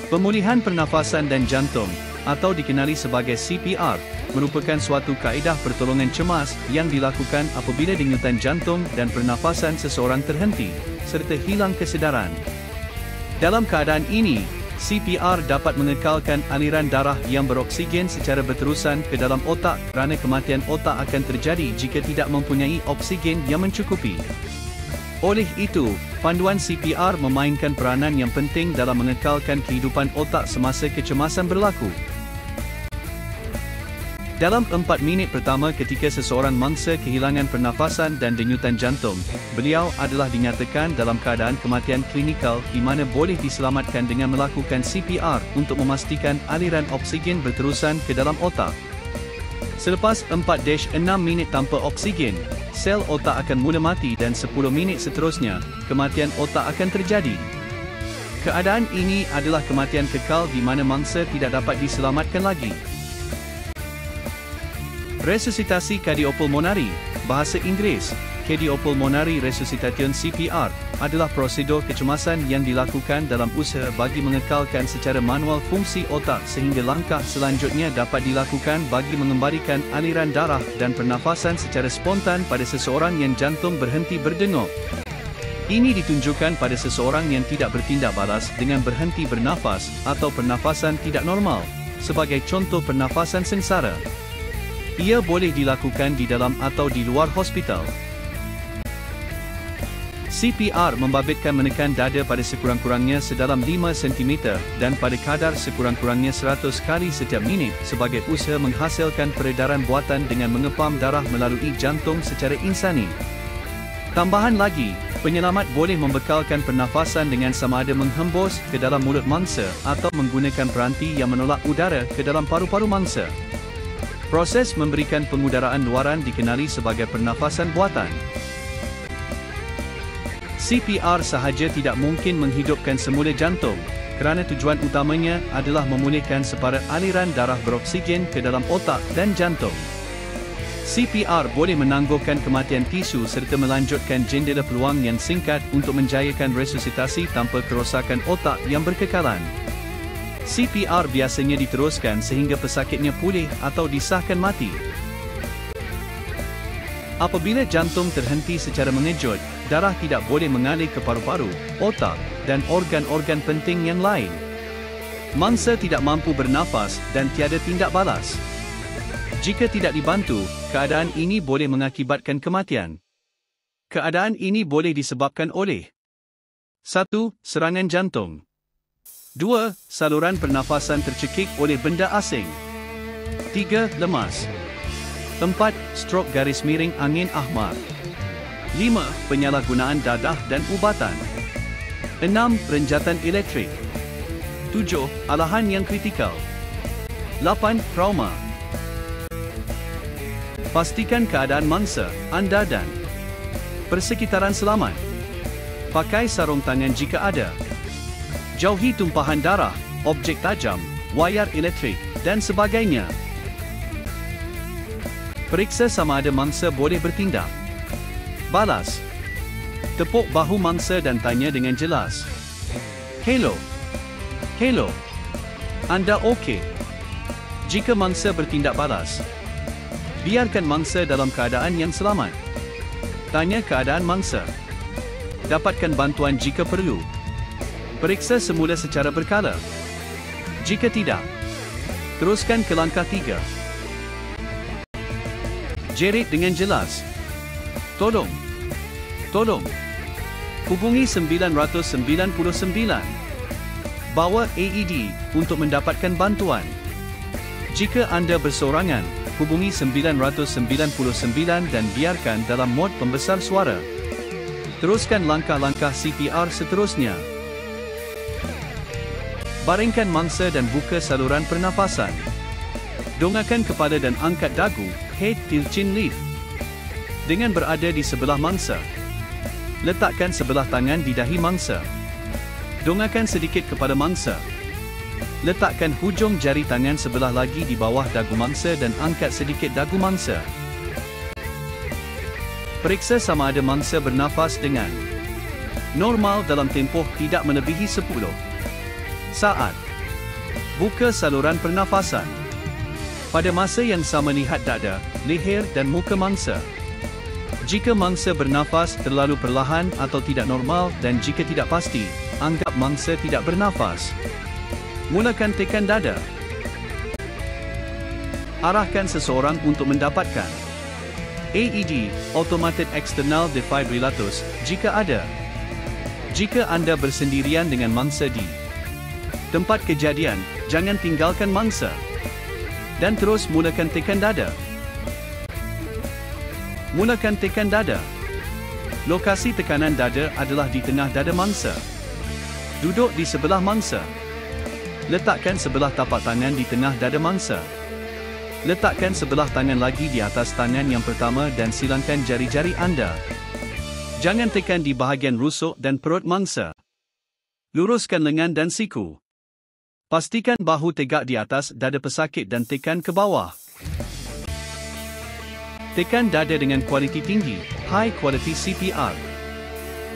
Pemulihan pernafasan dan jantung, atau dikenali sebagai CPR, merupakan suatu kaedah pertolongan cemas yang dilakukan apabila denyutan jantung dan pernafasan seseorang terhenti, serta hilang kesedaran. Dalam keadaan ini, CPR dapat mengekalkan aliran darah yang beroksigen secara berterusan ke dalam otak kerana kematian otak akan terjadi jika tidak mempunyai oksigen yang mencukupi. Oleh itu, panduan CPR memainkan peranan yang penting dalam mengekalkan kehidupan otak semasa kecemasan berlaku. Dalam 4 minit pertama ketika seseorang mangsa kehilangan pernafasan dan denyutan jantung, beliau adalah dinyatakan dalam keadaan kematian klinikal di mana boleh diselamatkan dengan melakukan CPR untuk memastikan aliran oksigen berterusan ke dalam otak. Selepas 4-6 minit tanpa oksigen, sel otak akan mula mati dan 10 minit seterusnya, kematian otak akan terjadi. Keadaan ini adalah kematian kekal di mana mangsa tidak dapat diselamatkan lagi. Resusitasi kardiopulmonari, bahasa Inggeris, Cardiopulmonary Resuscitation CPR, adalah prosedur kecemasan yang dilakukan dalam usaha bagi mengekalkan secara manual fungsi otak sehingga langkah selanjutnya dapat dilakukan bagi mengembalikan aliran darah dan pernafasan secara spontan pada seseorang yang jantung berhenti berdenyut. Ini ditunjukkan pada seseorang yang tidak bertindak balas dengan berhenti bernafas atau pernafasan tidak normal, sebagai contoh pernafasan sengsara. Ia boleh dilakukan di dalam atau di luar hospital. CPR membabitkan menekan dada pada sekurang-kurangnya sedalam 5 cm dan pada kadar sekurang-kurangnya 100 kali setiap minit sebagai usaha menghasilkan peredaran buatan dengan mengepam darah melalui jantung secara insani. Tambahan lagi, penyelamat boleh membekalkan pernafasan dengan sama ada menghembus ke dalam mulut mangsa atau menggunakan peranti yang menolak udara ke dalam paru-paru mangsa. Proses memberikan pengudaraan luaran dikenali sebagai pernafasan buatan. CPR sahaja tidak mungkin menghidupkan semula jantung, kerana tujuan utamanya adalah memulihkan separa aliran darah beroksigen ke dalam otak dan jantung. CPR boleh menangguhkan kematian tisu serta melanjutkan jendela peluang yang singkat untuk menjayakan resusitasi tanpa kerosakan otak yang berkekalan. CPR biasanya diteruskan sehingga pesakitnya pulih atau disahkan mati. Apabila jantung terhenti secara mengejut, darah tidak boleh mengalir ke paru-paru, otak, dan organ-organ penting yang lain. Mangsa tidak mampu bernafas dan tiada tindak balas. Jika tidak dibantu, keadaan ini boleh mengakibatkan kematian. Keadaan ini boleh disebabkan oleh 1. Serangan jantung. 2. Saluran pernafasan tercekik oleh benda asing. 3. Lemas. 4. Strok garis miring angin ahmar. 5. Penyalahgunaan dadah dan ubatan. 6. Renjatan elektrik. 7. Alahan yang kritikal. 8. Trauma. Pastikan keadaan mangsa, anda dan persekitaran selamat. Pakai sarung tangan jika ada. Jauhi tumpahan darah, objek tajam, wayar elektrik, dan sebagainya. Periksa sama ada mangsa boleh bertindak. Balas. Tepuk bahu mangsa dan tanya dengan jelas. Hello. Hello. Anda okey? Jika mangsa bertindak balas, biarkan mangsa dalam keadaan yang selamat. Tanya keadaan mangsa. Dapatkan bantuan jika perlu. Periksa semula secara berkala. Jika tidak, teruskan ke langkah 3. Jerit dengan jelas. Tolong. Tolong. Hubungi 999. Bawa AED untuk mendapatkan bantuan. Jika anda bersorangan, hubungi 999 dan biarkan dalam mod pembesar suara. Teruskan langkah-langkah CPR seterusnya. Baringkan mangsa dan buka saluran pernafasan. Dongakkan kepala dan angkat dagu, head till chin lift. Dengan berada di sebelah mangsa, letakkan sebelah tangan di dahi mangsa. Dongakkan sedikit kepada mangsa. Letakkan hujung jari tangan sebelah lagi di bawah dagu mangsa dan angkat sedikit dagu mangsa. Periksa sama ada mangsa bernafas dengan normal dalam tempoh tidak melebihi 10 saat. Buka saluran pernafasan. Pada masa yang sama lihat dada, leher dan muka mangsa. Jika mangsa bernafas terlalu perlahan atau tidak normal dan jika tidak pasti, anggap mangsa tidak bernafas. Mulakan tekan dada. Arahkan seseorang untuk mendapatkan AED, Automated External Defibrillatus, jika ada. Jika anda bersendirian dengan mangsa di tempat kejadian, jangan tinggalkan mangsa. Dan terus mulakan tekan dada. Mulakan tekan dada. Lokasi tekanan dada adalah di tengah dada mangsa. Duduk di sebelah mangsa. Letakkan sebelah tapak tangan di tengah dada mangsa. Letakkan sebelah tangan lagi di atas tangan yang pertama dan silangkan jari-jari anda. Jangan tekan di bahagian rusuk dan perut mangsa. Luruskan lengan dan siku. Pastikan bahu tegak di atas dada pesakit dan tekan ke bawah. Tekan dada dengan kualiti tinggi, high quality CPR.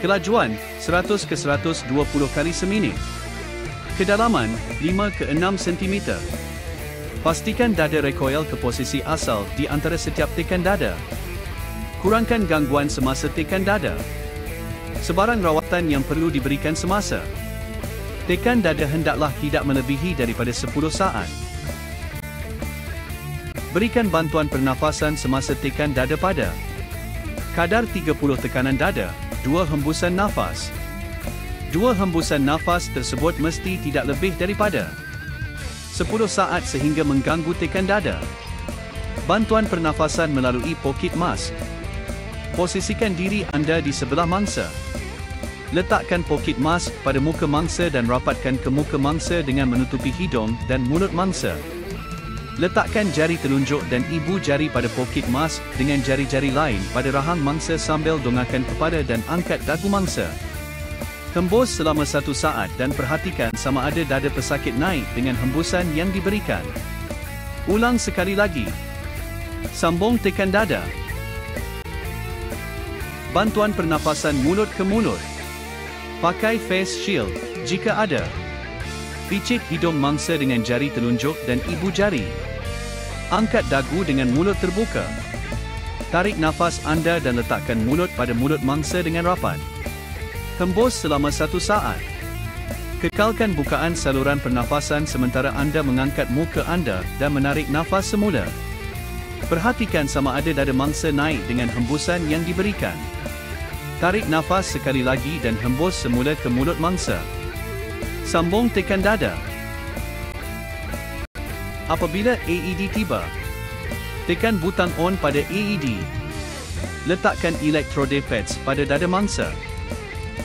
Kelajuan 100 ke 120 kali seminit. Kedalaman 5 ke 6 cm. Pastikan dada recoil ke posisi asal di antara setiap tekan dada. Kurangkan gangguan semasa tekan dada. Sebarang rawatan yang perlu diberikan semasa. Tekan dada hendaklah tidak melebihi daripada 10 saat. Berikan bantuan pernafasan semasa tekan dada pada kadar 30 tekanan dada, 2 hembusan nafas. 2 hembusan nafas tersebut mesti tidak lebih daripada 10 saat sehingga mengganggu tekan dada. Bantuan pernafasan melalui pocket mask. Posisikan diri anda di sebelah mangsa. Letakkan pocket mask pada muka mangsa dan rapatkan ke muka mangsa dengan menutupi hidung dan mulut mangsa. Letakkan jari telunjuk dan ibu jari pada pocket mask dengan jari-jari lain pada rahang mangsa sambil dongakkan kepala dan angkat dagu mangsa. Hembus selama 1 saat dan perhatikan sama ada dada pesakit naik dengan hembusan yang diberikan. Ulang sekali lagi. Sambung tekan dada. Bantuan pernafasan mulut ke mulut. Pakai face shield, jika ada. Picit hidung mangsa dengan jari telunjuk dan ibu jari. Angkat dagu dengan mulut terbuka. Tarik nafas anda dan letakkan mulut pada mulut mangsa dengan rapat. Hembus selama 1 saat. Kekalkan bukaan saluran pernafasan sementara anda mengangkat muka anda dan menarik nafas semula. Perhatikan sama ada dada mangsa naik dengan hembusan yang diberikan. Tarik nafas sekali lagi dan hembus semula ke mulut mangsa. Sambung tekan dada. Apabila AED tiba, tekan butang on pada AED. Letakkan electrode pads pada dada mangsa.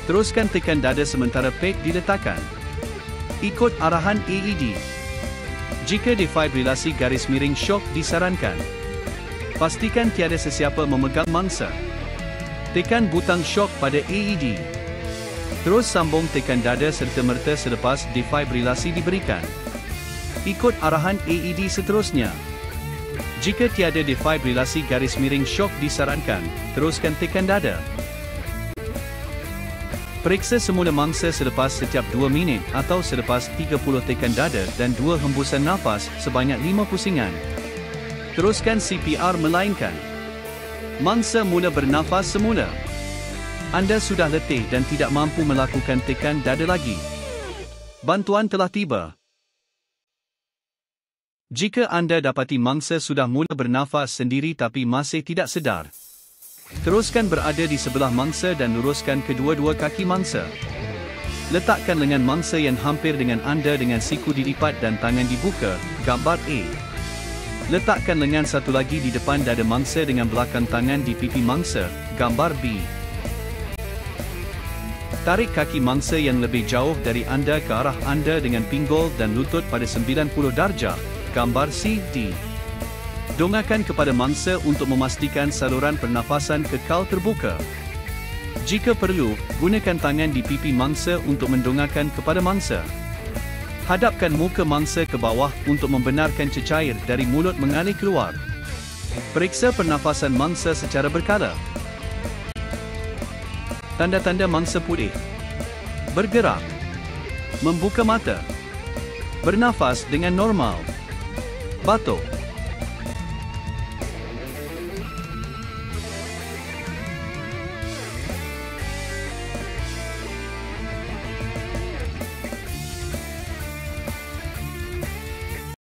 Teruskan tekan dada sementara pad diletakkan. Ikut arahan AED. Jika defibrilasi garis miring shock disarankan, pastikan tiada sesiapa memegang mangsa. Tekan butang shock pada AED. Terus sambung tekan dada serta-merta selepas defibrilasi diberikan. Ikut arahan AED seterusnya. Jika tiada defibrilasi garis miring shock disarankan, teruskan tekan dada. Periksa semula mangsa selepas setiap 2 minit atau selepas 30 tekan dada dan 2 hembusan nafas sebanyak 5 pusingan. Teruskan CPR melainkan mangsa mula bernafas semula. Anda sudah letih dan tidak mampu melakukan tekan dada lagi. Bantuan telah tiba. Jika anda dapati mangsa sudah mula bernafas sendiri tapi masih tidak sedar, teruskan berada di sebelah mangsa dan luruskan kedua-dua kaki mangsa. Letakkan lengan mangsa yang hampir dengan anda dengan siku dilipat dan tangan dibuka, gambar A. Letakkan lengan satu lagi di depan dada mangsa dengan belakang tangan di pipi mangsa, gambar B. Tarik kaki mangsa yang lebih jauh dari anda ke arah anda dengan pinggul dan lutut pada 90 darjah, gambar C-D. Dongakkan kepada mangsa untuk memastikan saluran pernafasan kekal terbuka. Jika perlu, gunakan tangan di pipi mangsa untuk mendongakkan kepada mangsa. Hadapkan muka mangsa ke bawah untuk membenarkan cecair dari mulut mengalir keluar. Periksa pernafasan mangsa secara berkala. Tanda-tanda mangsa pulih. Bergerak. Membuka mata. Bernafas dengan normal. Batuk.